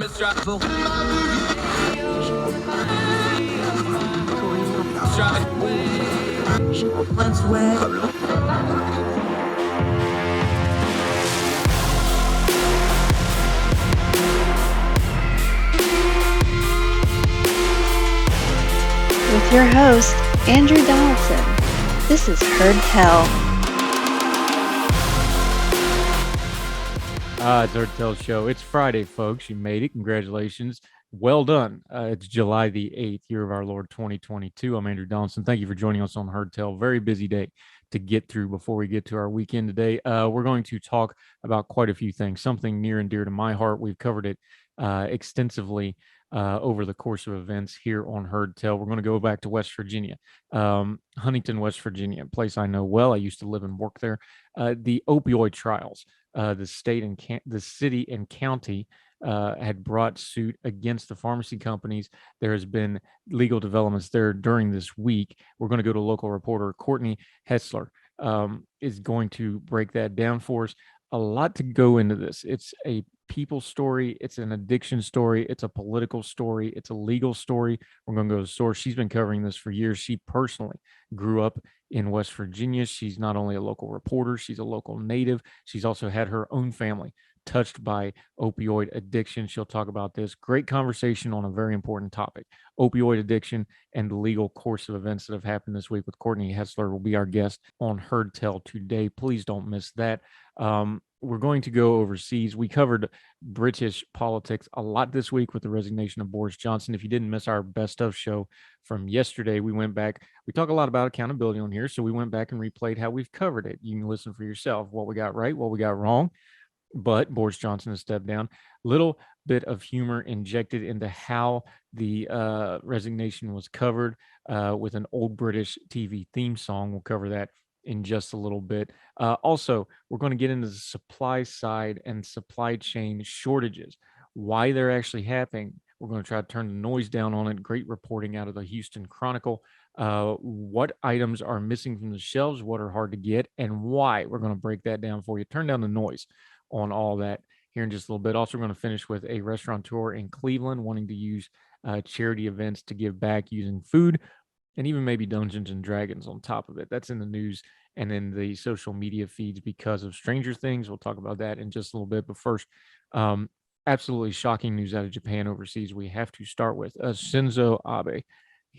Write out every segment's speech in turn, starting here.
With your host, Andrew Donaldson. This is Hearld-Tell. It's Hearld-Tell Show. It's Friday, folks. You made it. Congratulations. Well done. It's July the 8th, year of our Lord 2022. I'm Andrew Donaldson. Thank you for joining us on Hearld-Tell. Very busy day to get through before we get to our weekend today. We're going to talk about quite a few things, something near and dear to my heart. We've covered it extensively over the course of events here on Hearld-Tell. We're going to go back to West Virginia, Huntington, West Virginia, a place I know well. I used to live and work there. The opioid trials, the city and county had brought suit against the pharmacy companies. There has been legal developments there during this week. We're going to go to local reporter Courtney Hessler is going to break that down for us. A lot to go into this. It's a people story. It's an addiction story. It's a political story. It's a legal story. We're going to go to the source. She's been covering this for years. She personally grew up in West Virginia. She's not only a local reporter, she's a local native. She's also had her own family touched by opioid addiction. She'll talk about this. Great conversation on a very important topic, opioid addiction and the legal course of events that have happened this week with Courtney Hessler will be our guest on Hearld-Tell today. Please don't miss that. We're going to go overseas. We covered British politics a lot this week with the resignation of Boris Johnson. If you didn't miss our best of show from yesterday, we went back. We talk a lot about accountability on here, so we went back and replayed how we've covered it. You can listen for yourself, what we got right, what we got wrong. But Boris Johnson has stepped down. Little bit of humor injected into how the resignation was covered with an old British TV theme song. We'll cover that in just a little bit. Also, we're going to get into the supply side and supply chain shortages, why they're actually happening. We're going to try to turn the noise down on it. Great reporting out of the Houston Chronicle. What items are missing from the shelves, what are hard to get, and why. We're going to break that down for you. Turn down the noise on all that here in just a little bit. Also, we're going to finish with a restaurateur in Cleveland wanting to use charity events to give back using food and even maybe Dungeons and Dragons on top of it. That's in the news and in the social media feeds because of Stranger Things. We'll talk about that in just a little bit. But first, absolutely shocking news out of Japan overseas. We have to start with Shinzo Abe,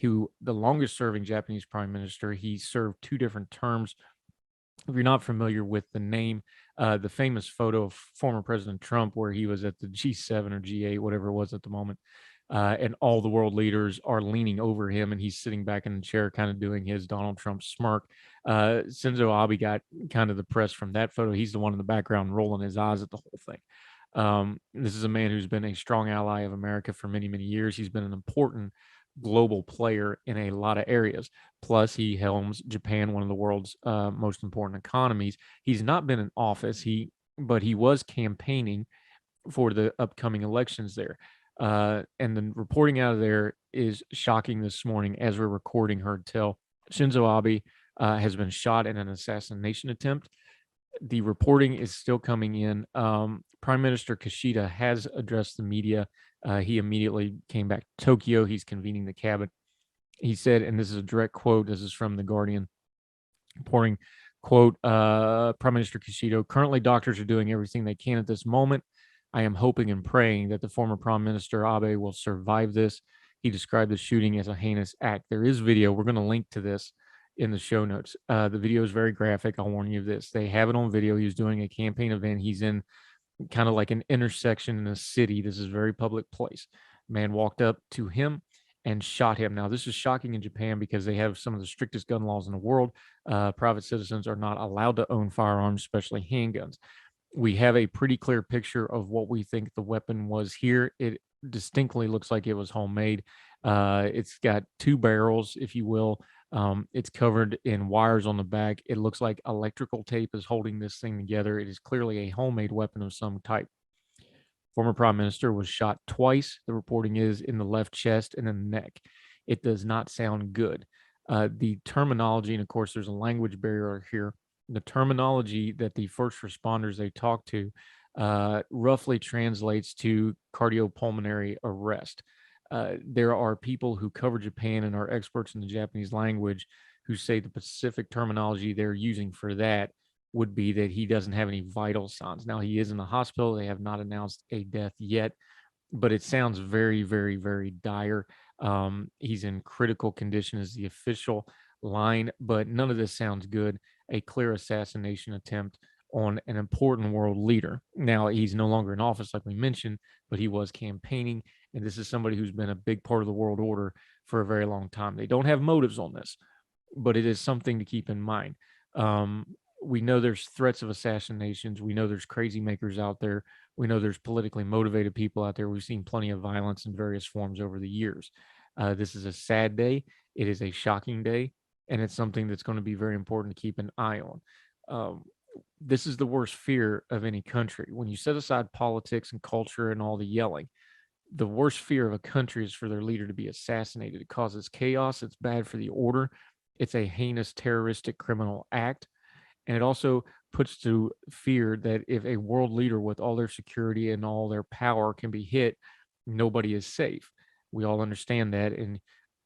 who the longest serving Japanese prime minister. He served 2 different terms. If you're not familiar with the name, the famous photo of former President Trump where he was at the G7 or G8, whatever it was at the moment, and all the world leaders are leaning over him and he's sitting back in the chair kind of doing his Donald Trump smirk. Shinzo Abe got kind of the press from that photo. He's the one in the background rolling his eyes at the whole thing. This is a man who's been a strong ally of America for many, many years. He's been an important global player in a lot of areas. Plus, he helms Japan, one of the world's most important economies. He's not been in office, but he was campaigning for the upcoming elections there. And the reporting out of there is shocking this morning as we're recording Hearld-Tell. Shinzo Abe has been shot in an assassination attempt. The reporting is still coming in. Prime Minister Kishida has addressed the media. He immediately came back to Tokyo. He's convening the cabinet. He said, and this is a direct quote, this is from The Guardian, reporting, quote, Prime Minister Kishida, currently doctors are doing everything they can at this moment. I am hoping and praying that the former Prime Minister Abe will survive this. He described the shooting as a heinous act. There is video. We're going to link to this in the show notes. The video is very graphic. I'll warn you of this. They have it on video. He's doing a campaign event. He's in kind of like an intersection in a city. This is a very public place. Man walked up to him and shot him. Now, this is shocking in Japan because they have some of the strictest gun laws in the world. Private citizens are not allowed to own firearms, especially handguns. We have a pretty clear picture of what we think the weapon was here. It distinctly looks like it was homemade. It's got 2 barrels, if you will. It's covered in wires on the back. It looks like electrical tape is holding this thing together. It is clearly a homemade weapon of some type. Former Prime Minister was shot twice. The reporting is in the left chest and in the neck. It does not sound good. The terminology, and of course, there's a language barrier here. The terminology that the first responders they talked to roughly translates to cardiopulmonary arrest. There are people who cover Japan and are experts in the Japanese language who say the specific terminology they're using for that would be that he doesn't have any vital signs. Now, he is in the hospital. They have not announced a death yet, but it sounds very, very, very dire. He's in critical condition is the official line, but none of this sounds good. A clear assassination attempt on an important world leader. Now, he's no longer in office, like we mentioned, but he was campaigning, and this is somebody who's been a big part of the world order for a very long time. They don't have motives on this, but it is something to keep in mind. Um, we know there's threats of assassinations. We know there's crazy makers out there. We know there's politically motivated people out there. We've seen plenty of violence in various forms over the years. This is a sad day. It is a shocking day, and it's something that's going to be very important to keep an eye on. Um, this is the worst fear of any country. When you set aside politics and culture and all the yelling, the worst fear of a country is for their leader to be assassinated. It causes chaos. It's bad for the order. It's a heinous terroristic criminal act. And it also puts to fear that if a world leader with all their security and all their power can be hit, nobody is safe. We all understand that, and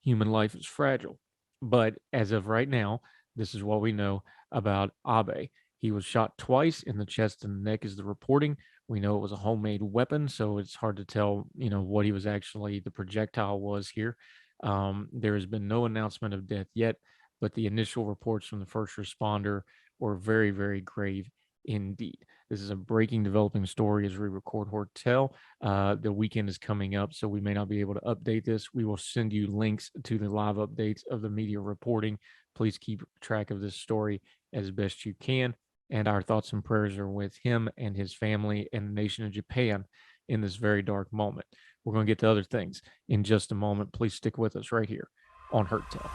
human life is fragile. But as of right now, this is what we know about Abe. He was shot twice in the chest and the neck, is the reporting. We know it was a homemade weapon, so it's hard to tell, what he was actually, the projectile was here. There has been no announcement of death yet, but the initial reports from the first responder were very, very grave indeed. This is a breaking, developing story as we record Hortel. The weekend is coming up, so we may not be able to update this. We will send you links to the live updates of the media reporting. Please keep track of this story as best you can. And our thoughts and prayers are with him and his family and the nation of Japan in this very dark moment. We're going to get to other things in just a moment. Please stick with us right here on Hortel.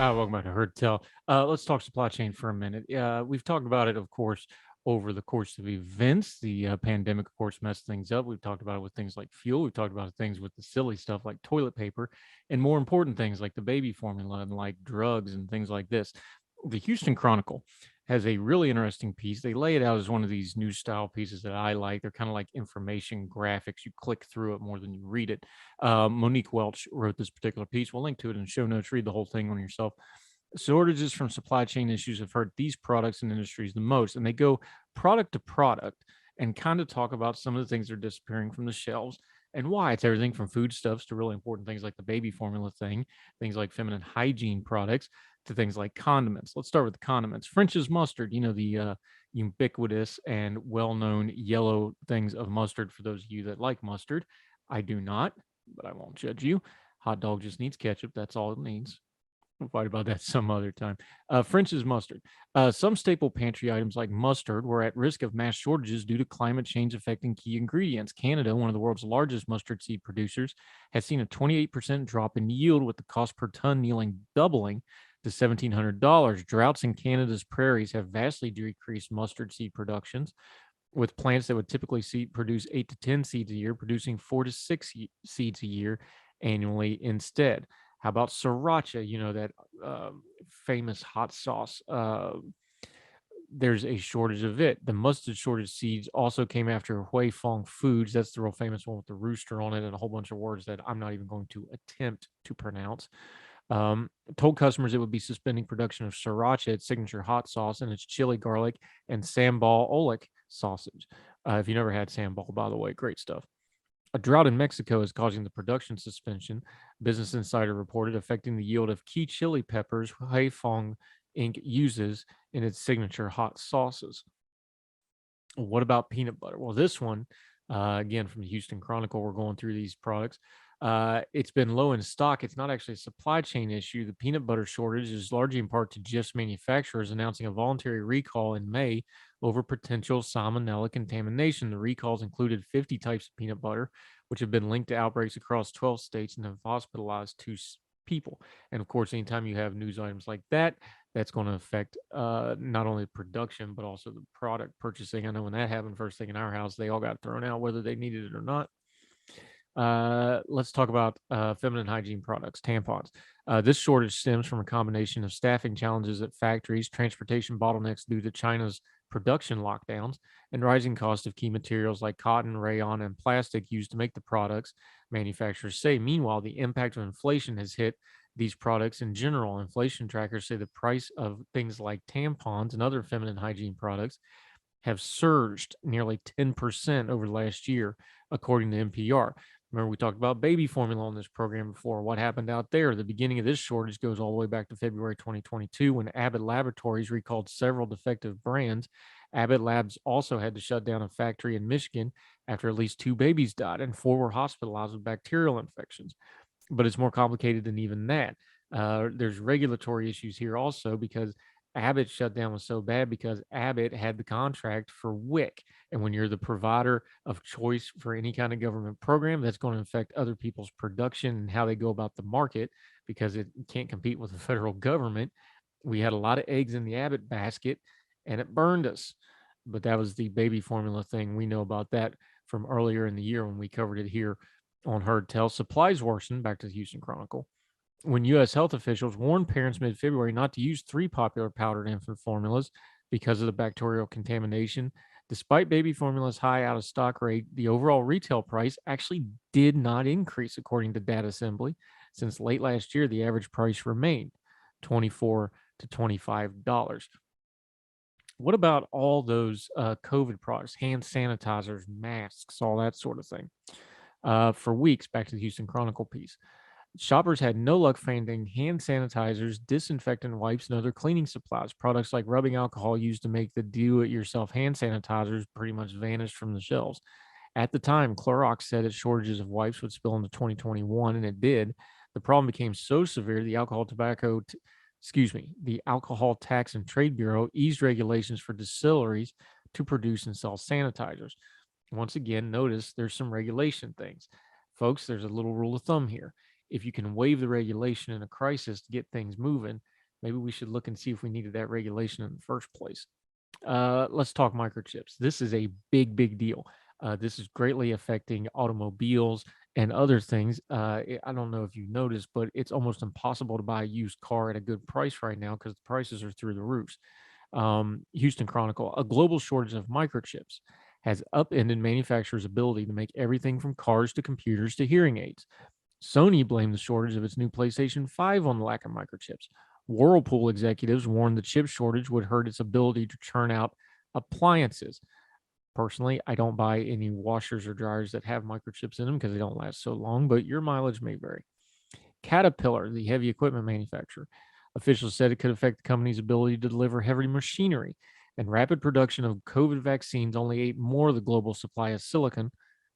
Welcome back to Heard Tell. Let's talk supply chain for a minute. We've talked about it, of course, over the course of events. The pandemic, of course, messed things up. We've talked about it with things like fuel. We've talked about things with the silly stuff like toilet paper, and more important things like the baby formula and like drugs and things like this. The Houston Chronicle has a really interesting piece. They lay it out as one of these new style pieces that I like. They're kind of like information graphics. You click through it more than you read it. Monique Welch wrote this particular piece. We'll link to it in the show notes. Read the whole thing on yourself. Shortages from supply chain issues have hurt these products and industries the most. And they go product to product and kind of talk about some of the things that are disappearing from the shelves and why. It's everything from foodstuffs to really important things like the baby formula thing, things like feminine hygiene products, to things like condiments. Let's start with the condiments. French's mustard, the ubiquitous and well-known yellow things of mustard for those of you that like mustard. I do not, but I won't judge you. Hot dog just needs ketchup. That's all it needs. We'll fight about that some other time. French's mustard. Some staple pantry items like mustard were at risk of mass shortages due to climate change affecting key ingredients. Canada, one of the world's largest mustard seed producers, has seen a 28% drop in yield, with the cost per ton doubling to $1,700. Droughts in Canada's prairies have vastly decreased mustard seed productions, with plants that would typically produce 8 to 10 seeds a year, producing 4 to 6 seeds a year annually instead. How about sriracha? That famous hot sauce. There's a shortage of it. The mustard shortage seeds also came after Hui Fong Foods. That's the real famous one with the rooster on it and a whole bunch of words that I'm not even going to attempt to pronounce. Told customers it would be suspending production of sriracha, its signature hot sauce, and its chili, garlic, and sambal oelek sausage. If you never had sambal, by the way, great stuff. A drought in Mexico is causing the production suspension, Business Insider reported, affecting the yield of key chili peppers Haifong Inc. uses in its signature hot sauces. What about peanut butter? Well, this one, again, from the Houston Chronicle, we're going through these products. It's been low in stock. It's not actually a supply chain issue. The peanut butter shortage is largely in part to just manufacturers announcing a voluntary recall in May over potential salmonella contamination. The recalls included 50 types of peanut butter, which have been linked to outbreaks across 12 states and have hospitalized 2 people. And of course, anytime you have news items like that, that's going to affect not only production, but also the product purchasing. I know when that happened first thing in our house, they all got thrown out, whether they needed it or not. Let's talk about feminine hygiene products, tampons. This shortage stems from a combination of staffing challenges at factories, transportation bottlenecks due to China's production lockdowns, and rising cost of key materials like cotton, rayon, and plastic used to make the products, manufacturers say. Meanwhile, the impact of inflation has hit these products in general. Inflation trackers say the price of things like tampons and other feminine hygiene products have surged nearly 10% over last year, according to NPR. Remember, we talked about baby formula on this program before. What happened out there? The beginning of this shortage goes all the way back to February 2022 when Abbott Laboratories recalled several defective brands. Abbott Labs also had to shut down a factory in Michigan after at least 2 babies died and 4 were hospitalized with bacterial infections. But it's more complicated than even that. There's regulatory issues here also because Abbott's shutdown was so bad because Abbott had the contract for WIC. And when you're the provider of choice for any kind of government program, that's going to affect other people's production and how they go about the market because it can't compete with the federal government. We had a lot of eggs in the Abbott basket and it burned us. But that was the baby formula thing. We know about that from earlier in the year when we covered it here on Heard Tell. Supplies worsened, back to the Houston Chronicle, when U.S. health officials warned parents mid-February not to use 3 popular powdered infant formulas because of the bacterial contamination. Despite baby formula's high out-of-stock rate, the overall retail price actually did not increase, according to Data Assembly. Since late last year, the average price remained $24 to $25. What about all those COVID products, hand sanitizers, masks, all that sort of thing? For weeks, back to the Houston Chronicle piece, shoppers had no luck finding hand sanitizers, disinfectant wipes, and other cleaning supplies. Products like rubbing alcohol used to make the do-it-yourself hand sanitizers pretty much vanished from the shelves. At the time, Clorox said its shortages of wipes would spill into 2021, and it did. The problem became so severe, the Alcohol Tax and Trade Bureau eased regulations for distilleries to produce and sell sanitizers. Once again, notice there's some regulation things. Folks, there's a little rule of thumb here. If you can waive the regulation in a crisis to get things moving, maybe we should look and see if we needed that regulation in the first place. Let's talk microchips. This is a big, big deal. This is greatly affecting automobiles and other things. I don't know if you noticed, but it's almost impossible to buy a used car at a good price right now because the prices are through the roofs. Houston Chronicle, a global shortage of microchips has upended manufacturers' ability to make everything from cars to computers to hearing aids. Sony blamed the shortage of its new PlayStation 5 on the lack of microchips. Whirlpool executives warned the chip shortage would hurt its ability to churn out appliances. Personally, I don't buy any washers or dryers that have microchips in them because they don't last so long, but your mileage may vary. Caterpillar, the heavy equipment manufacturer, officials said it could affect the company's ability to deliver heavy machinery, and rapid production of COVID vaccines only ate more of the global supply of silicon,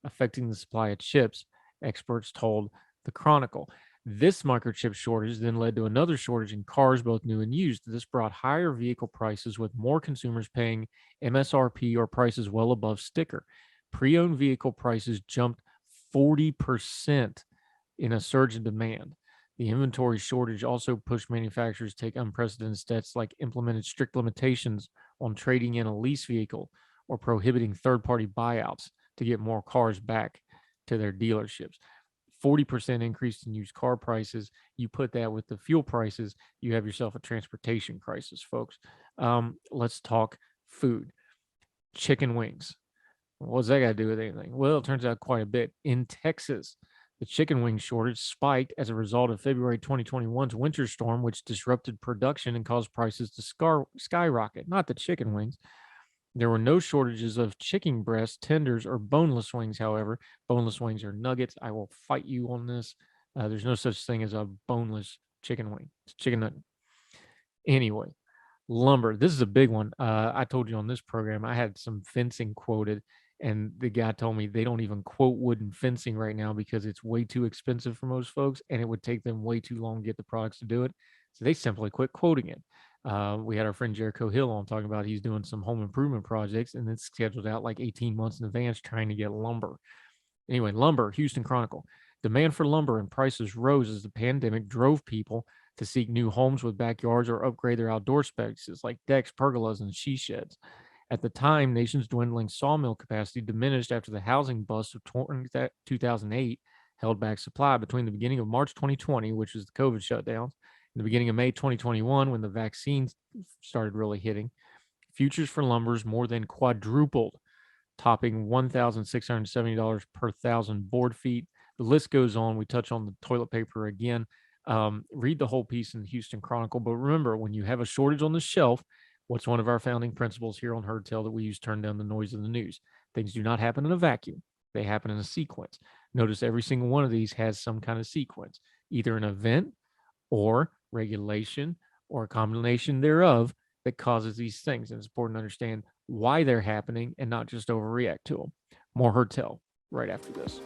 affecting the supply of chips, experts told the Chronicle. This microchip shortage then led to another shortage in cars, both new and used. This brought higher vehicle prices, with more consumers paying MSRP or prices well above sticker. Pre-owned vehicle prices jumped 40% in a surge in demand. The inventory shortage also pushed manufacturers to take unprecedented steps like implemented strict limitations on trading in a lease vehicle or prohibiting third-party buyouts to get more cars back to their dealerships. 40% increase in used car prices. You put that with the fuel prices, you have yourself a transportation crisis, folks. Let's talk food. Chicken wings. What's that got to do with anything? Well, it turns out quite a bit. In Texas, the chicken wing shortage spiked as a result of February 2021's winter storm, which disrupted production and caused prices to skyrocket. Not the chicken wings. There were no shortages of chicken breasts, tenders, or boneless wings, however. Boneless wings are nuggets. I will fight you on this. There's no such thing as a boneless chicken wing. It's chicken nugget. Anyway, lumber. This is a big one. I told you on this program, I had some fencing quoted, and the guy told me they don't even quote wooden fencing right now because it's way too expensive for most folks, and it would take them way too long to get the products to do it. So they simply quit quoting it. We had our friend Jericho Hill on talking about he's doing some home improvement projects, and it's scheduled out like 18 months in advance trying to get lumber. Anyway, lumber, Houston Chronicle. Demand for lumber and prices rose as the pandemic drove people to seek new homes with backyards or upgrade their outdoor spaces like decks, pergolas, and she sheds. At the time, nation's dwindling sawmill capacity diminished after the housing bust of 2008 held back supply. Between the beginning of March 2020, which was the COVID shutdowns, and the beginning of May 2021, when the vaccines started really hitting, futures for lumbers more than quadrupled, topping $1,670 per thousand board feet. The list goes on. We touch on the toilet paper again. Read the whole piece in the Houston Chronicle. But remember, when you have a shortage on the shelf, what's one of our founding principles here on Heard Tell that we use? Turn down the noise of the news. Things do not happen in a vacuum. They happen in a sequence. Notice every single one of these has some kind of sequence, either an event or regulation or a combination thereof that causes these things. And it's important to understand why they're happening and not just overreact to them. More Heard Tell right after this.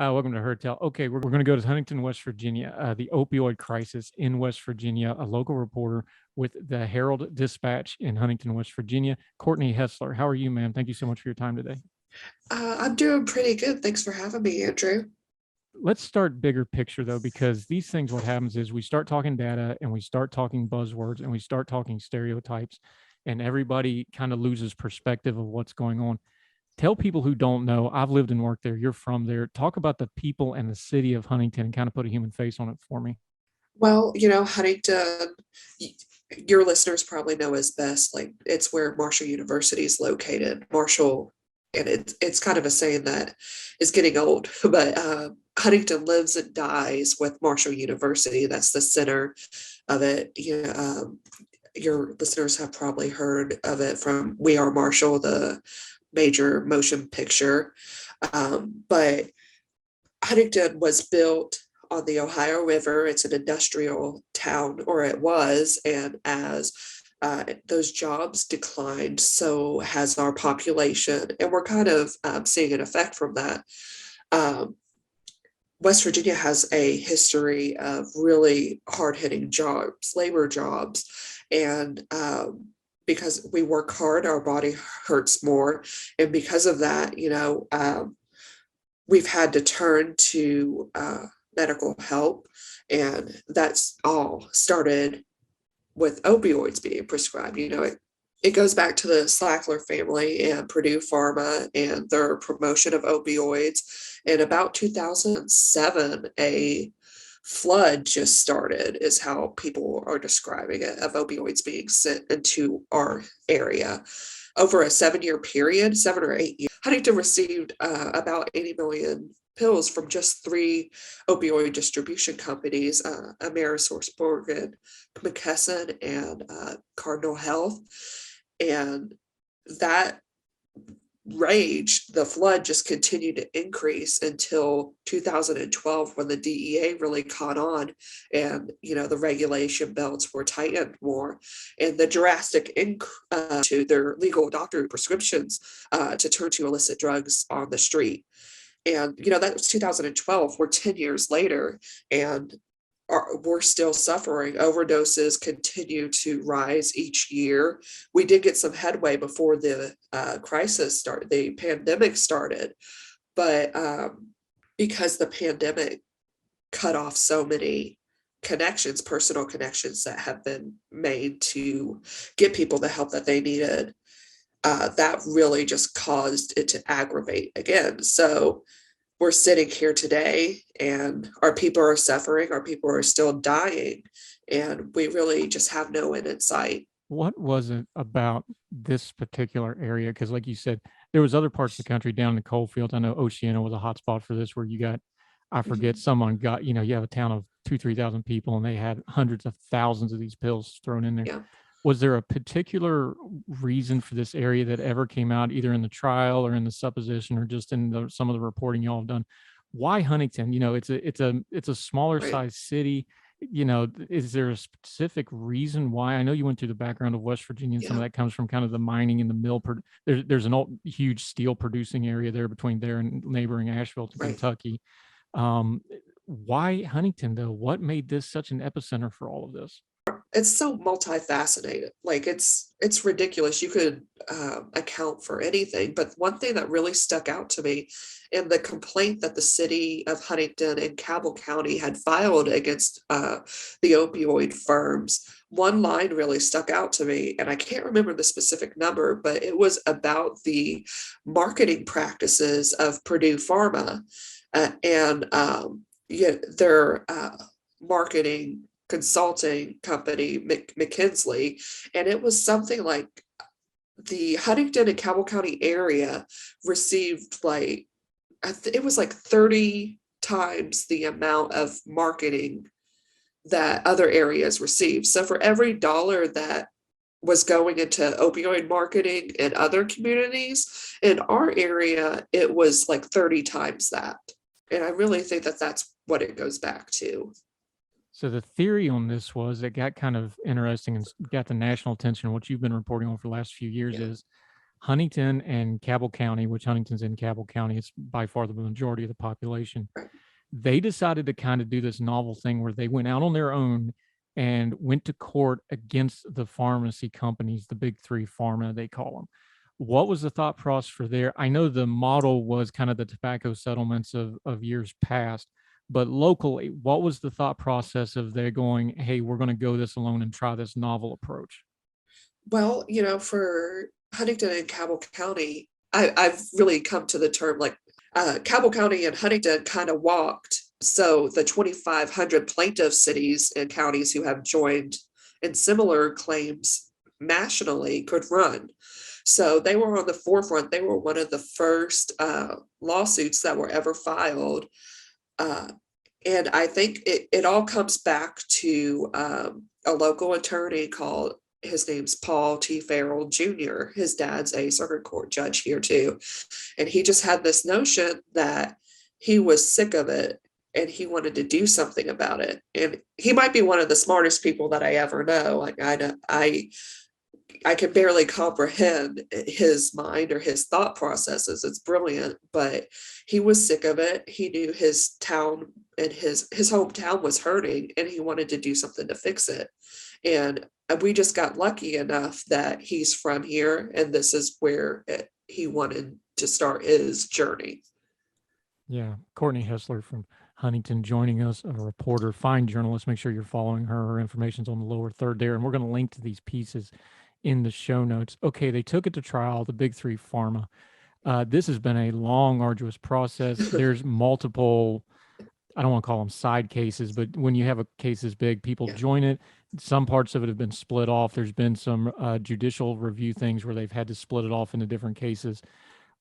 Welcome to Heard Tell. Okay, we're going to go to Huntington, West Virginia, the opioid crisis in West Virginia. A local reporter with the Hearld-Dispatch in Huntington, West Virginia, Courtney Hessler. How are you, ma'am? Thank you so much for your time today. I'm doing pretty good. Thanks for having me, Andrew. Let's start bigger picture, though, because these things, what happens is we start talking data and we start talking buzzwords and we start talking stereotypes, and everybody kind of loses perspective of what's going on. Tell people who don't know, I've lived and worked there, you're from there. Talk about the people and the city of Huntington and kind of put a human face on it for me. Well, Huntington, your listeners probably know as best, like it's where Marshall University is located. Marshall, and it's kind of a saying that is getting old, but Huntington lives and dies with Marshall University. That's the center of it. Your listeners have probably heard of it from We Are Marshall, the major motion picture. But Huntington was built on the Ohio River. It's an industrial town, or it was. And as those jobs declined, so has our population. And we're kind of seeing an effect from that. West Virginia has a history of really hard-hitting jobs, labor jobs. And because we work hard, our body hurts more. And because of that, we've had to turn to medical help. And that's all started with opioids being prescribed. It goes back to the Slackler family and Purdue Pharma and their promotion of opioids. In about 2007, a flood just started, is how people are describing it, of opioids being sent into our area. Over a 7-year period, 7 or 8 years, Huntington received about 80 million pills from just 3 opioid distribution companies, AmerisourceBergen, McKesson, and Cardinal Health. And that the flood just continued to increase until 2012, when the DEA really caught on, and the regulation belts were tightened more, and the drastic increase to their legal doctor prescriptions to turn to illicit drugs on the street. And that was 2012. We're 10 years later, and we're still suffering. Overdoses continue to rise each year. We did get some headway before the crisis started, the pandemic started, but because the pandemic cut off so many connections, personal connections that have been made to get people the help that they needed, that really just caused it to aggravate again. So we're sitting here today, and our people are suffering, our people are still dying, and we really just have no end in sight. What was it about this particular area? Because like you said, there was other parts of the country down in the coal fields. I know Oceana was a hot spot for this, where you got, I forget, someone got, you have a town of 2,000-3,000 people, and they had hundreds of thousands of these pills thrown in there. Yeah. Was there a particular reason for this area that ever came out, either in the trial or in the supposition or just in some of the reporting y'all have done? Why Huntington? It's a smaller Right. size city. is there a specific reason why? I know you went through the background of West Virginia, and some of that comes from kind of the mining and the mill. There's an old, huge steel producing area there between there and neighboring Asheville to Kentucky. Why Huntington, though? What made this such an epicenter for all of this? It's so multifaceted. Like it's ridiculous. You could account for anything, but one thing that really stuck out to me in the complaint that the city of Huntington and Cabell County had filed against the opioid firms, one line really stuck out to me, and I can't remember the specific number, but it was about the marketing practices of Purdue Pharma and their marketing consulting company, McKinsey, and it was something like the Huntington and Cabell County area received it was like 30 times the amount of marketing that other areas received. So for every dollar that was going into opioid marketing in other communities, in our area, it was like 30 times that. And I really think that that's what it goes back to. So the theory on this was, it got kind of interesting and got the national attention. What you've been reporting on for the last few years is Huntington and Cabell County, which Huntington's in Cabell County, it's by far the majority of the population. They decided to kind of do this novel thing where they went out on their own and went to court against the pharmacy companies, the big three pharma, they call them. What was the thought process for there? I know the model was kind of the tobacco settlements of years past, but locally, what was the thought process of they going, hey, we're going to go this alone and try this novel approach? Well, for Huntington and Cabell County, I've really come to the term like Cabell County and Huntington kind of walked. So the 2,500 plaintiff cities and counties who have joined in similar claims nationally could run. So they were on the forefront. They were one of the first lawsuits that were ever filed. And I think it all comes back to a local attorney called, his name's Paul T. Farrell Jr. His dad's a circuit court judge here too. And he just had this notion that he was sick of it and he wanted to do something about it. And he might be one of the smartest people that I ever know. Like I can barely comprehend his mind or his thought processes. It's brilliant, but he was sick of it. He knew his town and his hometown was hurting, and he wanted to do something to fix it. And we just got lucky enough that he's from here, and this is where he wanted to start his journey. Yeah, Courtney Hessler from Huntington joining us, a reporter, fine journalist. Make sure you're following her. Her information's on the lower third there, and we're going to link to these pieces in the show notes. Okay, they took it to trial, the big three pharma. This has been a long, arduous process. There's multiple, I don't want to call them side cases, but when you have a case this big, people join it. Some parts of it have been split off. There's been some judicial review things where they've had to split it off into different cases.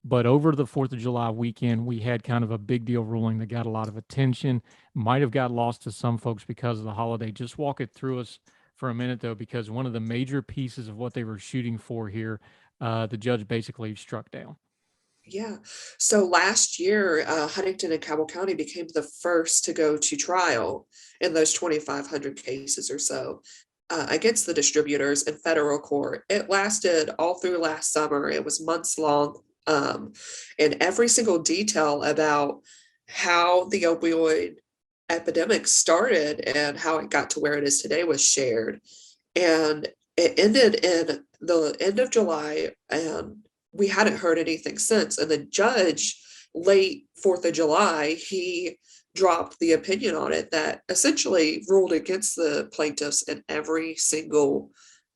But over the 4th of July weekend, we had kind of a big deal ruling that got a lot of attention, might have got lost to some folks because of the holiday. Just walk it through us for a minute, though, because one of the major pieces of what they were shooting for here, the judge basically struck down. Yeah. So last year, Huntington and Cabell County became the first to go to trial in those 2,500 cases or so against the distributors in federal court. It lasted all through last summer. It was months long. And every single detail about how the opioid epidemic started and how it got to where it is today was shared. And it ended in the end of July, and we hadn't heard anything since. And the judge, late 4th of July, he dropped the opinion on it that essentially ruled against the plaintiffs in every single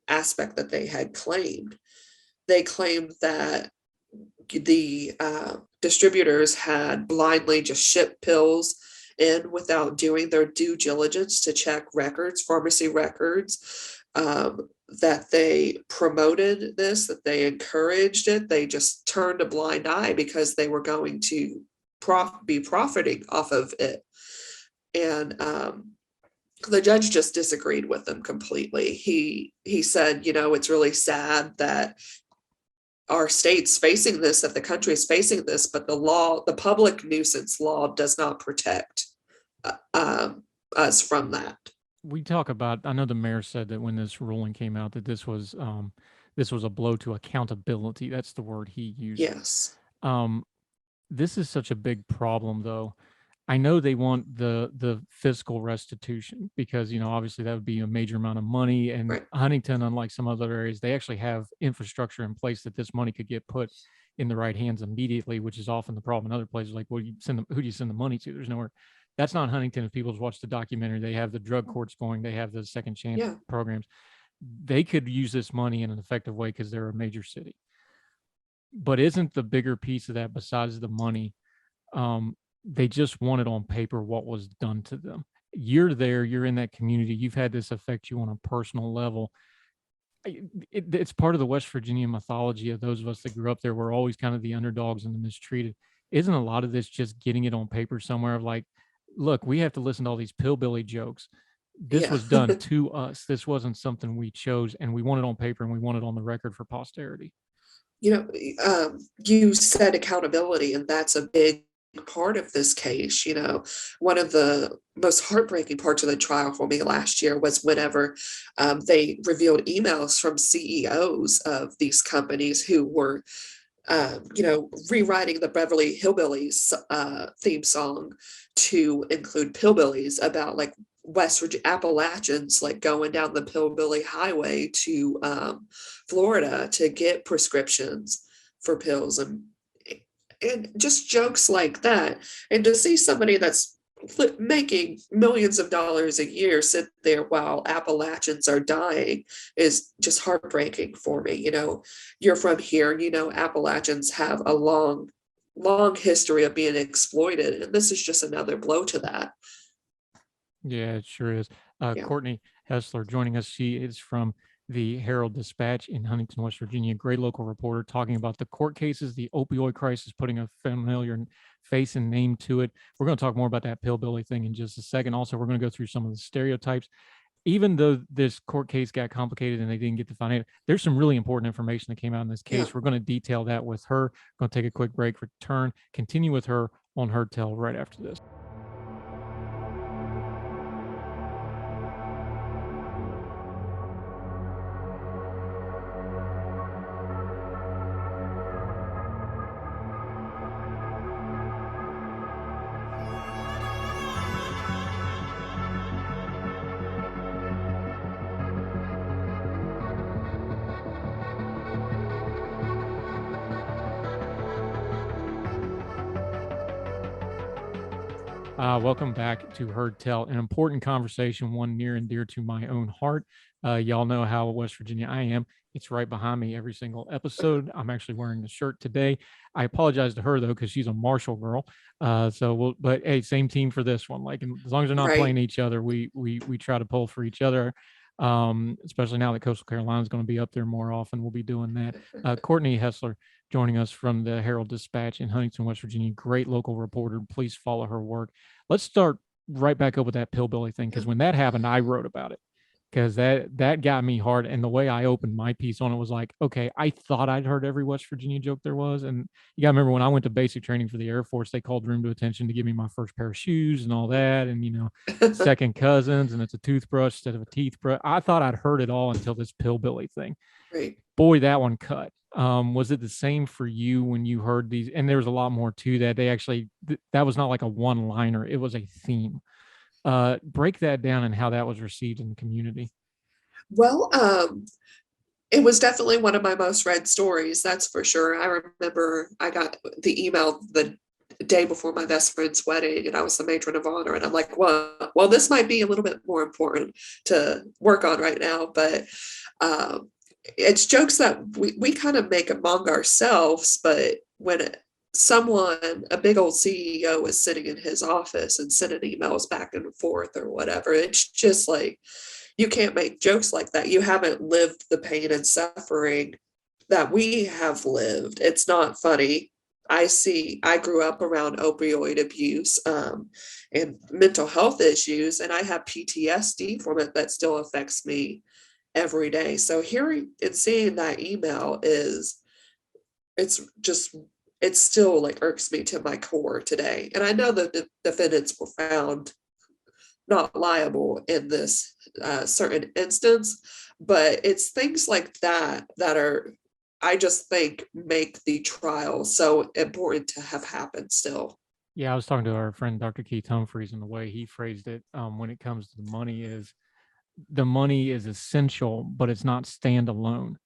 aspect that they had claimed. They claimed that the distributors had blindly just shipped pills in without doing their due diligence to check records, pharmacy records, that they promoted this, that they encouraged it. They just turned a blind eye because they were going to be profiting off of it. And the judge just disagreed with them completely. He said, it's really sad that our state's facing this, that the country is facing this, but the public nuisance law does not protect us from that. we talk about, I know the mayor said that when this ruling came out that this was a blow to accountability. That's the word he used. Yes. Um, this is such a big problem, though. I know they want the fiscal restitution because, obviously that would be a major amount of money. And Right. Huntington, unlike some other areas, they actually have infrastructure in place that this money could get put in the right hands immediately, which is often the problem in other places. Like, well, who do you send the money to? There's nowhere. That's not Huntington. If people's watched the documentary, they have the drug courts going, they have the second chance Yeah. programs. They could use this money in an effective way because they're a major city. But isn't the bigger piece of that, besides the money, they just wanted on paper what was done to them? You're there, you're in that community, you've had this affect you on a personal level. It's part of the West Virginia mythology of those of us that grew up there. We're always kind of the underdogs and the mistreated. Isn't a lot of this just getting it on paper somewhere of like, look, we have to listen to all these pillbilly jokes. This Yeah. was done to us. This wasn't something we chose, and we want it on paper and we want it on the record for posterity. You said accountability, and that's a big part of this case. One of the most heartbreaking parts of the trial for me last year was whenever they revealed emails from CEOs of these companies who were rewriting the Beverly Hillbillies theme song to include pillbillies, about like West Virginia Appalachians, like going down the Pillbilly Highway to Florida to get prescriptions for pills, and just jokes like that. And to see somebody that's making millions of dollars a year sit there while Appalachians are dying is just heartbreaking for me. You're from here, Appalachians have a long history of being exploited, and this is just another blow to that. Yeah, it sure is. Yeah. Courtney Hessler joining us. She is from the Hearld-Dispatch in Huntington, West Virginia. Great local reporter talking about the court cases, the opioid crisis, putting a familiar face and name to it. We're going to talk more about that pillbilly thing in just a second. Also, we're going to go through some of the stereotypes. Even though this court case got complicated and they didn't get to find it, there's some really important information that came out in this case. Yeah. We're going to detail that with her. We're going to take a quick break, return, continue with her on Heard Tell right after this. Welcome back to Heard Tell, an important conversation, one near and dear to my own heart. Y'all know how West Virginia I am. It's right behind me every single episode. I'm actually wearing the shirt today. I apologize to her though, because she's a Marshall girl. But hey, same team for this one. Like, as long as they're not Right. playing each other, we try to pull for each other. Especially now that Coastal Carolina is going to be up there more often, we'll be doing that. Courtney Hessler joining us from the Hearld-Dispatch in Huntington, West Virginia. Great local reporter. Please follow her work. Let's start right back up with that pillbilly thing, because when that happened, I wrote about it, because that got me hard. And the way I opened my piece on it was like, okay, I thought I'd heard every West Virginia joke there was. And you got to remember, when I went to basic training for the Air Force, they called room to attention to give me my first pair of shoes and all that. And, second cousins, and it's a toothbrush instead of a teeth brush. I thought I'd heard it all until this pillbilly thing. Right. Boy, that one cut. Was it the same for you when you heard these? And there was a lot more to that. They actually, that was not like a one-liner. It was a theme. Break that down and how that was received in the community. Well, it was definitely one of my most read stories, that's for sure. I remember I got the email the day before my best friend's wedding, and I was the matron of honor, and I'm like, well, this might be a little bit more important to work on right now, but it's jokes that we kind of make among ourselves. But when a big old CEO is sitting in his office and sending emails back and forth or whatever, it's just like, you can't make jokes like that. You haven't lived the pain and suffering that we have lived. It's not funny. I grew up around opioid abuse and mental health issues, and I have PTSD from it that still affects me every day. So hearing and seeing that email it still like irks me to my core today. And I know that the defendants were found not liable in this certain instance. But it's things like that that are, I just think, make the trial so important to have happened still. Yeah, I was talking to our friend Dr. Keith Humphreys, and the way he phrased it when it comes to the money is essential, but it's not standalone.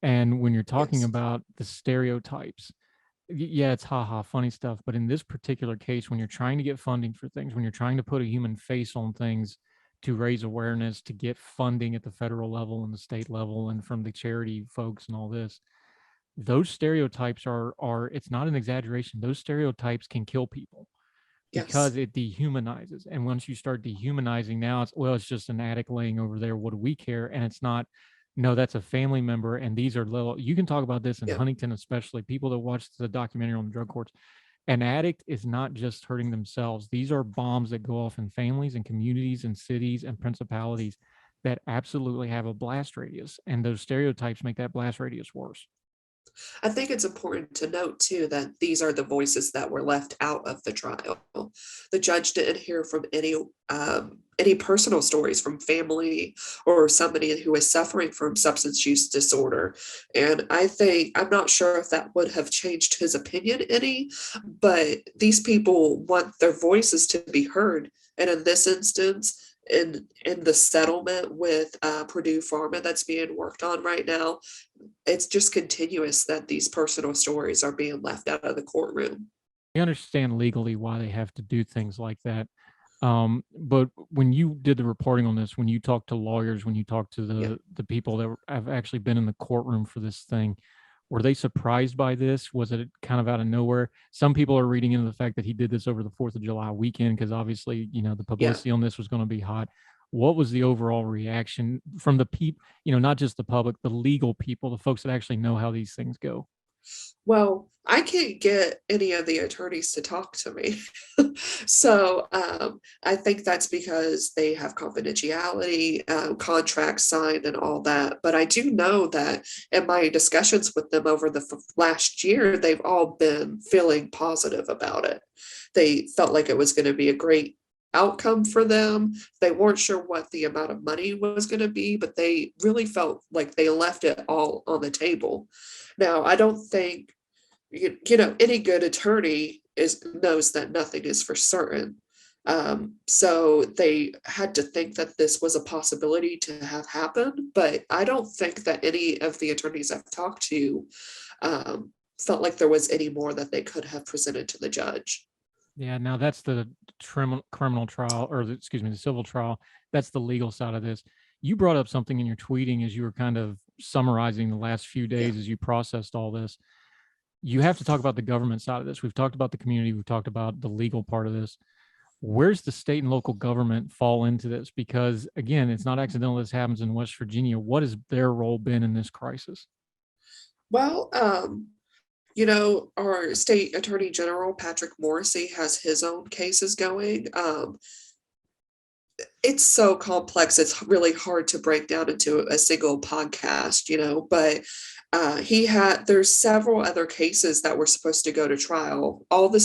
And when you're talking Yes. about the stereotypes, yeah, it's haha, funny stuff. But in this particular case, when you're trying to get funding for things, when you're trying to put a human face on things to raise awareness, to get funding at the federal level and the state level and from the charity folks and all this, those stereotypes are it's not an exaggeration. Those stereotypes can kill people Yes. because it dehumanizes. And once you start dehumanizing, now it's, well, it's just an addict laying over there. What do we care? And it's not, no, that's a family member. And these are little, you can talk about this in Yeah. Huntington, especially people that watch the documentary on the drug courts. An addict is not just hurting themselves. These are bombs that go off in families and communities and cities and principalities that absolutely have a blast radius. And those stereotypes make that blast radius worse. I think it's important to note too that these are the voices that were left out of the trial. The judge didn't hear from any personal stories from family or somebody who is suffering from substance use disorder. And I think, I'm not sure if that would have changed his opinion any, but these people want their voices to be heard. And in this instance, in the settlement with Purdue Pharma that's being worked on right now, it's just continuous that these personal stories are being left out of the courtroom. I understand legally why they have to do things like that. But when you did the reporting on this, when you talked to lawyers, when you talked to the people that have actually been in the courtroom for this thing, were they surprised by this? Was it kind of out of nowhere? Some people are reading into the fact that he did this over the 4th of July weekend because obviously, the publicity on this was going to be hot. What was the overall reaction from the people, not just the public, the legal people, the folks that actually know how these things go? Well, I can't get any of the attorneys to talk to me. So I think that's because they have confidentiality contracts signed and all that. But I do know that in my discussions with them over the last year, they've all been feeling positive about it. They felt like it was going to be a great outcome for them. They weren't sure what the amount of money was going to be, but they really felt like they left it all on the table. Now, I don't think any good attorney knows that nothing is for certain. So they had to think that this was a possibility to have happened, but I don't think that any of the attorneys I've talked to felt like there was any more that they could have presented to the judge. Yeah, now that's the criminal trial, or the civil trial. That's the legal side of this. You brought up something in your tweeting as you were kind of summarizing the last few days as you processed all this. You have to talk about the government side of this. We've talked about the community. We've talked about the legal part of this. Where's the state and local government fall into this? Because again, it's not accidental this happens in West Virginia. What has their role been in this crisis? Well, our state attorney general, Patrick Morrissey, has his own cases going. It's so complex. It's really hard to break down into a single podcast, but there's several other cases that were supposed to go to trial. All the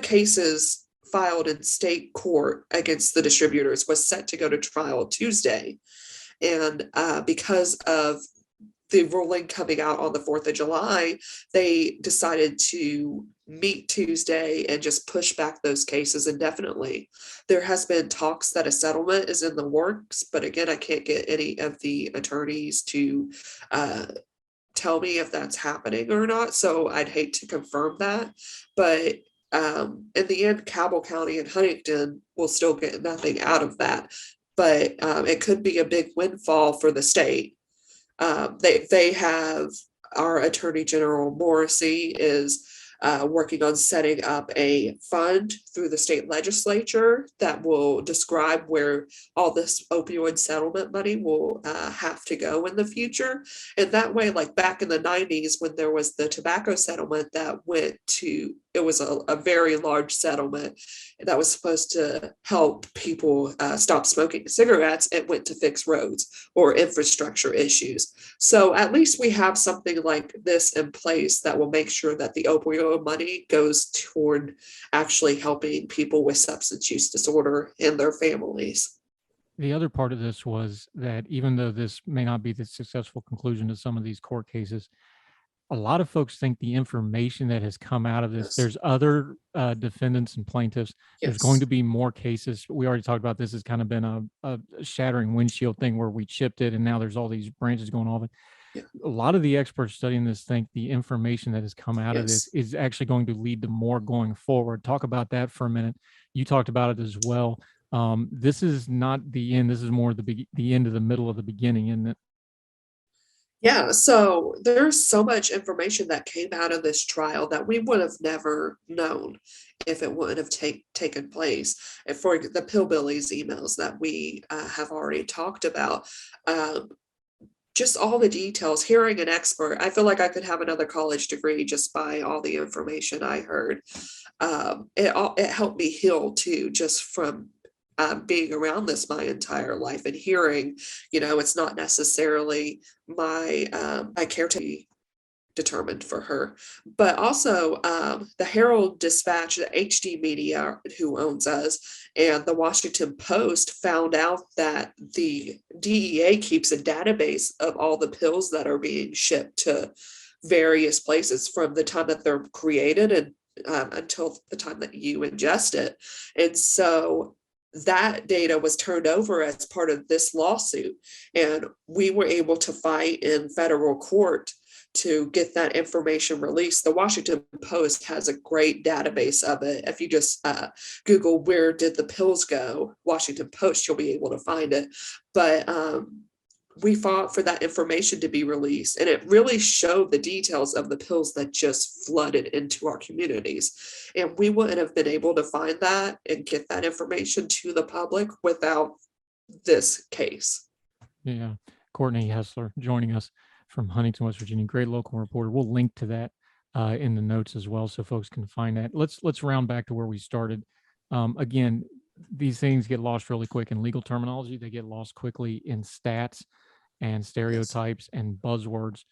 cases filed in state court against the distributors was set to go to trial Tuesday. And because of the ruling coming out on the 4th of July, they decided to meet Tuesday and just push back those cases indefinitely. There has been talks that a settlement is in the works, but again, I can't get any of the attorneys to tell me if that's happening or not. So I'd hate to confirm that. But in the end, Cabell County and Huntington will still get nothing out of that. But it could be a big windfall for the state. They have, our Attorney General Morrissey is working on setting up a fund through the state legislature that will describe where all this opioid settlement money will have to go in the future. And that way, like back in the 90s, when there was the tobacco settlement that it was a very large settlement that was supposed to help people stop smoking cigarettes. It went to fix roads or infrastructure issues. So at least we have something like this in place that will make sure that the opioid zero of money goes toward actually helping people with substance use disorder and their families. The other part of this was that even though this may not be the successful conclusion to some of these court cases, a lot of folks think the information that has come out of this, Yes. there's other defendants and plaintiffs. There's going to be more cases. We already talked about this has kind of been a shattering windshield thing where we chipped it and now there's all these branches going off. Yeah. A lot of the experts studying this think the information that has come out of this is actually going to lead to more going forward. Talk about that for a minute. You talked about it as well. This is not the end. This is more the end of the middle of the beginning, isn't it? Yeah, so there's so much information that came out of this trial that we would have never known if it wouldn't have taken place. And for the Pillbillies emails that we have already talked about, just all the details, hearing an expert, I feel like I could have another college degree just by all the information I heard. It helped me heal too, just from being around this my entire life and hearing, it's not necessarily my caretaker determined for her, but also the Herald-Dispatch, the HD Media, who owns us, and the Washington Post found out that the DEA keeps a database of all the pills that are being shipped to various places from the time that they're created and until the time that you ingest it. And so that data was turned over as part of this lawsuit, and we were able to fight in federal court to get that information released. The Washington Post has a great database of it. If you just Google where did the pills go, Washington Post, you'll be able to find it. But we fought for that information to be released, and it really showed the details of the pills that just flooded into our communities. And we wouldn't have been able to find that and get that information to the public without this case. Yeah. Courtney Hessler joining us from Huntington, West Virginia. Great local reporter. We'll link to that in the notes as well so folks can find that. Let's round back to where we started. Again, these things get lost really quick in legal terminology. They get lost quickly in stats and stereotypes and buzzwords.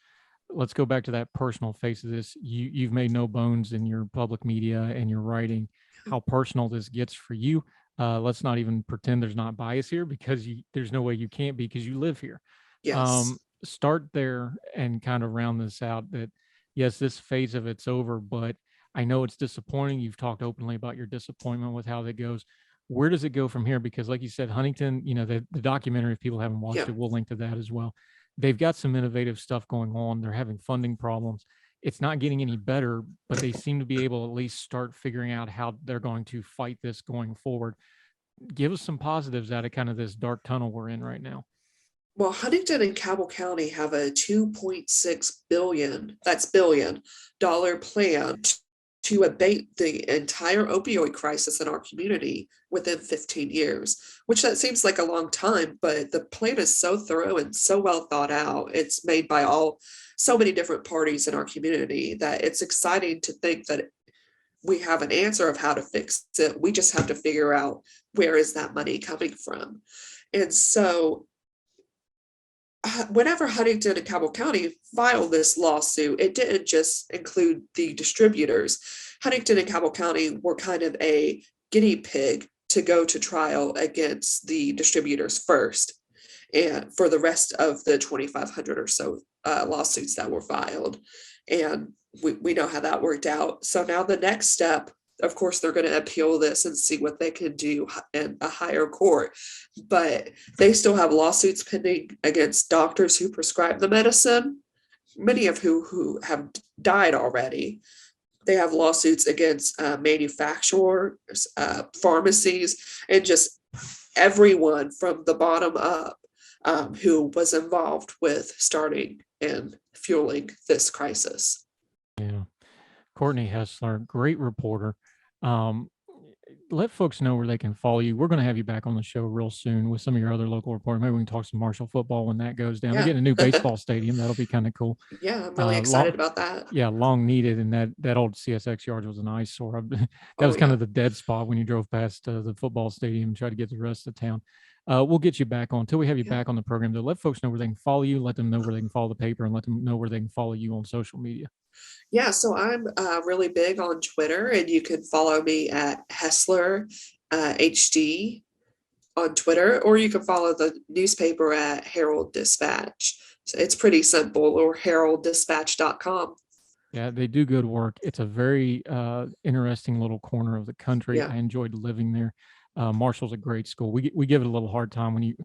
Let's go back to that personal face of this. You've made no bones in your public media and your writing how personal this gets for you. Let's not even pretend there's not bias here, because there's no way you can't be, because you live here. Yes. Start there and kind of round this out that, yes, this phase of it's over, but I know it's disappointing. You've talked openly about your disappointment with how that goes. Where does it go from here? Because like you said, Huntington, the documentary, if people haven't watched it, we'll link to that as well. They've got some innovative stuff going on. They're having funding problems. It's not getting any better, but they seem to be able to at least start figuring out how they're going to fight this going forward. Give us some positives out of kind of this dark tunnel we're in right now. Well, Huntington and Cabell County have a $2.6 billion plan to abate the entire opioid crisis in our community within 15 years, which that seems like a long time, but the plan is so thorough and so well thought out. It's made by so many different parties in our community that it's exciting to think that we have an answer of how to fix it. We just have to figure out where is that money coming from. And so whenever Huntington and Cabell County filed this lawsuit, it didn't just include the distributors. Huntington and Cabell County were kind of a guinea pig to go to trial against the distributors first, and for the rest of the 2,500 or so lawsuits that were filed. And we know how that worked out. So now the next step, of course, they're going to appeal this and see what they can do in a higher court. But they still have lawsuits pending against doctors who prescribe the medicine, many of who have died already. They have lawsuits against manufacturers, pharmacies, and just everyone from the bottom up who was involved with starting and fueling this crisis. Yeah. Courtney Hessler, great reporter. Let folks know where they can follow you. We're going to have you back on the show real soon with some of your other local reporting. Maybe we can talk some Marshall football when that goes down. We're getting a new baseball stadium. That'll be kind of cool. Yeah, I'm really excited about that. Yeah, long needed. And that old CSX yards was an eyesore. That was kind of the dead spot when you drove past the football stadium and tried to get to the rest of town. We'll get you back on. Until we have you back on the program, though, let folks know where they can follow you. Let them know where they can follow the paper, and let them know where they can follow you on social media. Yeah, so I'm really big on Twitter, and you can follow me at Hessler HD on Twitter, or you can follow the newspaper at Hearld-Dispatch. So it's pretty simple, or Hearld-Dispatch.com. Yeah, they do good work. It's a very interesting little corner of the country. Yeah. I enjoyed living there. Marshall's a great school. We give it a little hard time when you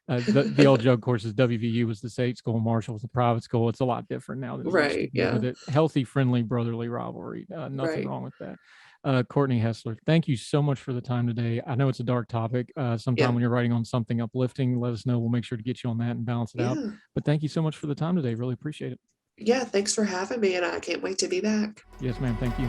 the old joke, of course, is WVU was the state school, Marshall was the private school. It's a lot different now than it used to Right. be, Yeah. but a healthy, friendly, brotherly rivalry. Nothing Right. wrong with that. Courtney Hessler, thank you so much for the time today. I know it's a dark topic. Sometime Yeah. when you're writing on something uplifting, let us know. We'll make sure to get you on that and balance it out. Yeah. But thank you so much for the time today. Really appreciate it. Yeah. Thanks for having me, and I can't wait to be back. Yes, ma'am. Thank you.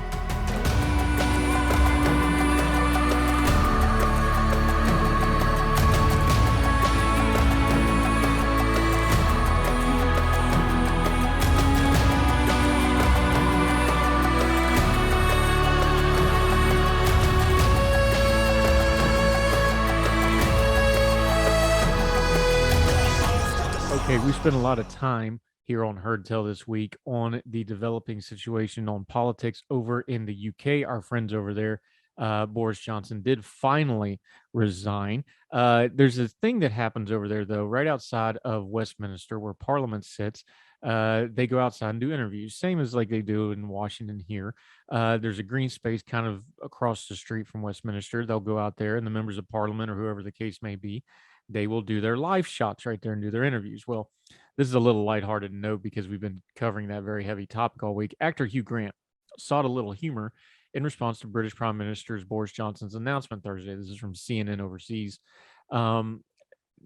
Okay, we spent a lot of time here on Heard Tell this week on the developing situation on politics over in the UK. Our friends over there, Boris Johnson, did finally resign. There's a thing that happens over there, though, right outside of Westminster, where Parliament sits. They go outside and do interviews, same as like they do in Washington here. There's a green space kind of across the street from Westminster. They'll go out there, and the members of Parliament or whoever the case may be, they will do their live shots right there and do their interviews. Well, this is a little lighthearted note because we've been covering that very heavy topic all week. Actor Hugh Grant sought a little humor in response to British Prime Minister Boris Johnson's announcement Thursday. This is from CNN Overseas.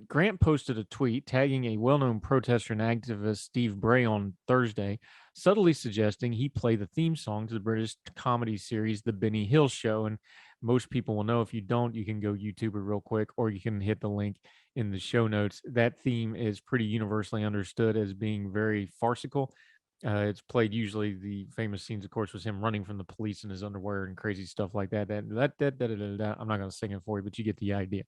Grant posted a tweet tagging a well-known protester and activist, Steve Bray, on Thursday, subtly suggesting he play the theme song to the British comedy series The Benny Hill Show. And most people will know. If you don't, you can go YouTube it real quick, or you can hit the link in the show notes. That theme is pretty universally understood as being very farcical. It's played usually, the famous scenes, of course, was him running from the police in his underwear and crazy stuff like that. I'm not going to sing it for you, but you get the idea.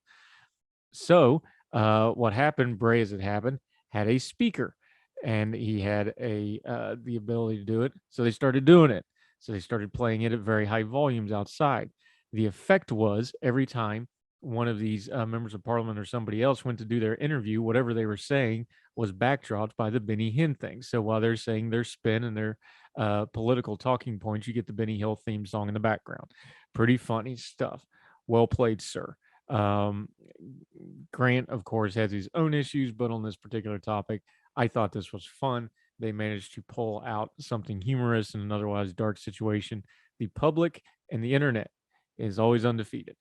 So what happened, Bray, as it happened, had a speaker, and he had the ability to do it. So they started doing it. So they started playing it at very high volumes outside. The effect was every time one of these members of Parliament or somebody else went to do their interview, whatever they were saying was backdropped by the Benny Hinn thing. So while they're saying their spin and their political talking points, you get the Benny Hill theme song in the background. Pretty funny stuff. Well played, sir. Grant, of course, has his own issues, but on this particular topic, I thought this was fun. They managed to pull out something humorous in an otherwise dark situation. The public and the internet is always undefeated,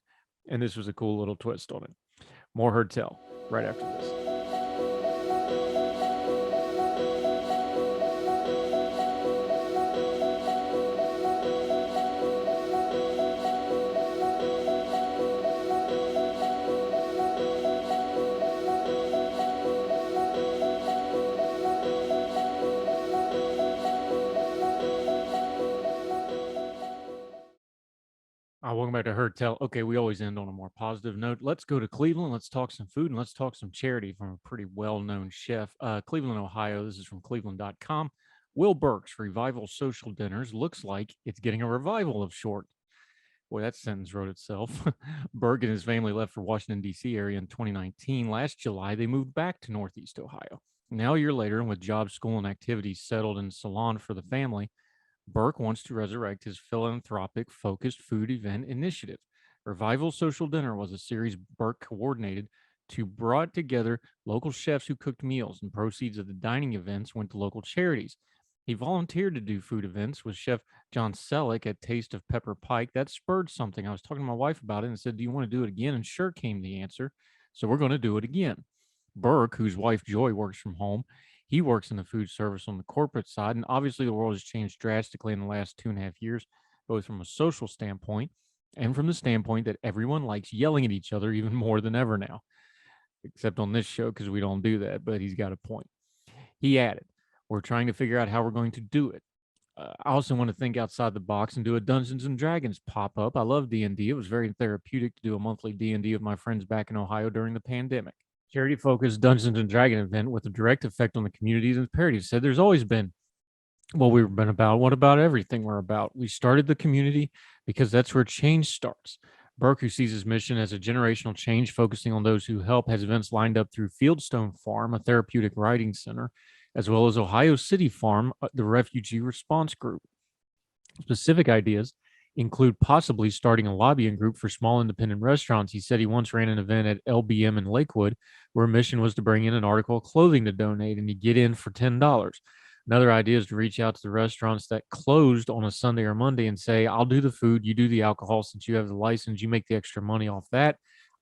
and this was a cool little twist on it. More Heard Tell right after this. Welcome back to Heard Tell. Okay, we always end on a more positive note. Let's go to Cleveland. Let's talk some food, and let's talk some charity from a pretty well-known chef. Cleveland, Ohio. This is from cleveland.com. Will Burke's Revival Social Dinners looks like it's getting a revival of short. Boy, that sentence wrote itself. Burke and his family left for Washington, D.C. area in 2019. Last July, they moved back to Northeast Ohio. Now, a year later, and with job, school, and activities settled in Salon for the family, Burke wants to resurrect his philanthropic focused food event initiative. Revival Social Dinner was a series Burke coordinated to brought together local chefs who cooked meals, and proceeds of the dining events went to local charities. He volunteered to do food events with Chef John Selleck at Taste of Pepper Pike. That spurred something. I was talking to my wife about it and said, "Do you want to do it again?" And sure came the answer. So we're going to do it again. Burke, whose wife Joy works from home, he works in the food service on the corporate side. And obviously, the world has changed drastically in the last 2.5 years, both from a social standpoint and from the standpoint that everyone likes yelling at each other even more than ever now, except on this show because we don't do that. But he's got a point. He added, "We're trying to figure out how we're going to do it. I also want to think outside the box and do a Dungeons and Dragons pop-up. I love D&D. It was very therapeutic to do a monthly D&D with my friends back in Ohio during the pandemic. Charity-focused Dungeons and Dragons event with a direct effect on the communities and imperative," said there's always been Well, we've been about what about everything we're about. We started the community because that's where change starts. Burke, who sees his mission as a generational change, focusing on those who help, has events lined up through Fieldstone Farm, a therapeutic writing center, as well as Ohio City Farm, the refugee response group. Specific ideas include possibly starting a lobbying group for small independent restaurants. He said he once ran an event at LBM in Lakewood where a mission was to bring in an article of clothing to donate and you get in for $10. Another idea is to reach out to the restaurants that closed on a Sunday or Monday and say, I'll do the food, you do the alcohol since you have the license, you make the extra money off that.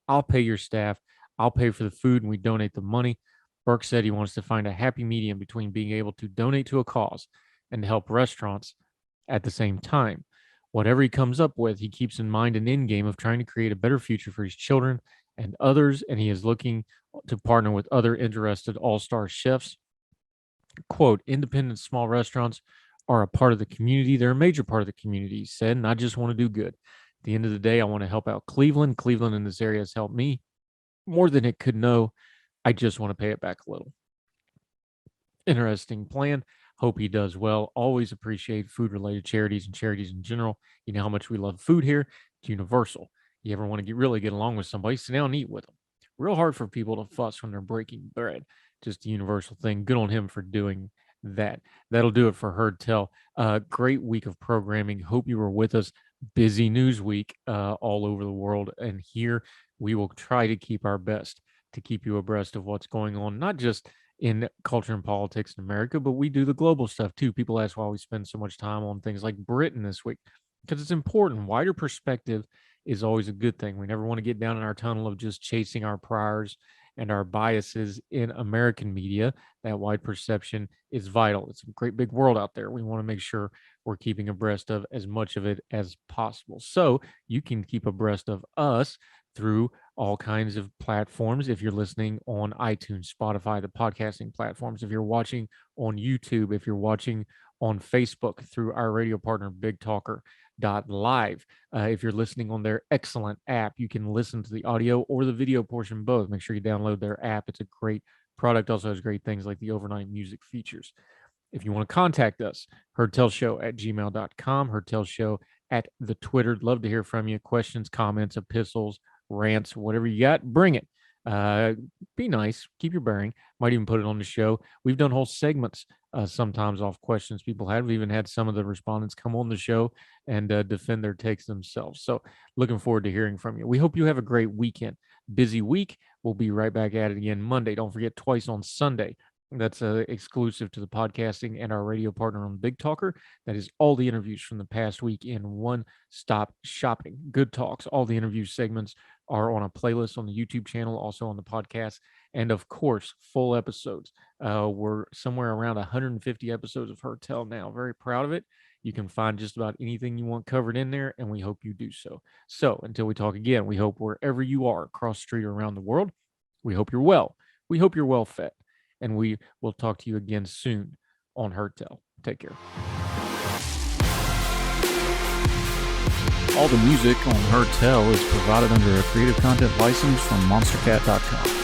I'll pay your staff, I'll pay for the food, and we donate the money. Burke said he wants to find a happy medium between being able to donate to a cause and to help restaurants at the same time. Whatever he comes up with, he keeps in mind an end game of trying to create a better future for his children and others, and he is looking to partner with other interested all-star chefs. Quote, independent small restaurants are a part of the community. They're a major part of the community, he said, and I just want to do good. At the end of the day, I want to help out Cleveland. Cleveland in this area has helped me more than it could know. I just want to pay it back a little. Interesting plan. Hope he does well. Always appreciate food related charities and charities in general. You know how much we love food here. It's universal. You ever want to really get along with somebody, sit down and eat with them. Real hard for people to fuss when they're breaking bread. Just a universal thing. Good on him for doing that. That'll do it for Heard Tell. Great week of programming. Hope you were with us. Busy news week all over the world. And here we will try to keep our best to keep you abreast of what's going on, not just in culture and politics in America, but we do the global stuff too. People ask why we spend so much time on things like Britain this week, because it's important. Wider perspective is always a good thing. We never want to get down in our tunnel of just chasing our priors and our biases in American media. That wide perception is vital. It's a great big world out there. We want to make sure we're keeping abreast of as much of it as possible. So you can keep abreast of us through all kinds of platforms. If you're listening on iTunes, Spotify, the podcasting platforms, if you're watching on YouTube, if you're watching on Facebook through our radio partner, BigTalker.live. If you're listening on their excellent app, you can listen to the audio or the video portion both. Make sure you download their app. It's a great product. Also has great things like the overnight music features. If you want to contact us, heardtellshow@gmail.com, heardtellshow at the Twitter. Love to hear from you. Questions, comments, epistles, rants, whatever you got, bring it. Be nice, keep your bearing. Might even put it on the show. We've done whole segments sometimes off questions people had. We've even had some of the respondents come on the show and defend their takes themselves. So looking forward to hearing from you. We hope you have a great weekend. Busy week. We'll be right back at it again Monday. Don't forget, twice on Sunday. That's exclusive to the podcasting and our radio partner on Big Talker. That is all the interviews from the past week in one-stop shopping. Good talks. All the interview segments are on a playlist on the YouTube channel, also on the podcast, and of course, full episodes. We're somewhere around 150 episodes of Heard Tell now. Very proud of it. You can find just about anything you want covered in there, and we hope you do so. So until we talk again, we hope wherever you are, across the street or around the world, we hope you're well. We hope you're well fed. And we will talk to you again soon on Heard Tell. Take care. All the music on Heard Tell is provided under a Creative Content license from monstercat.com.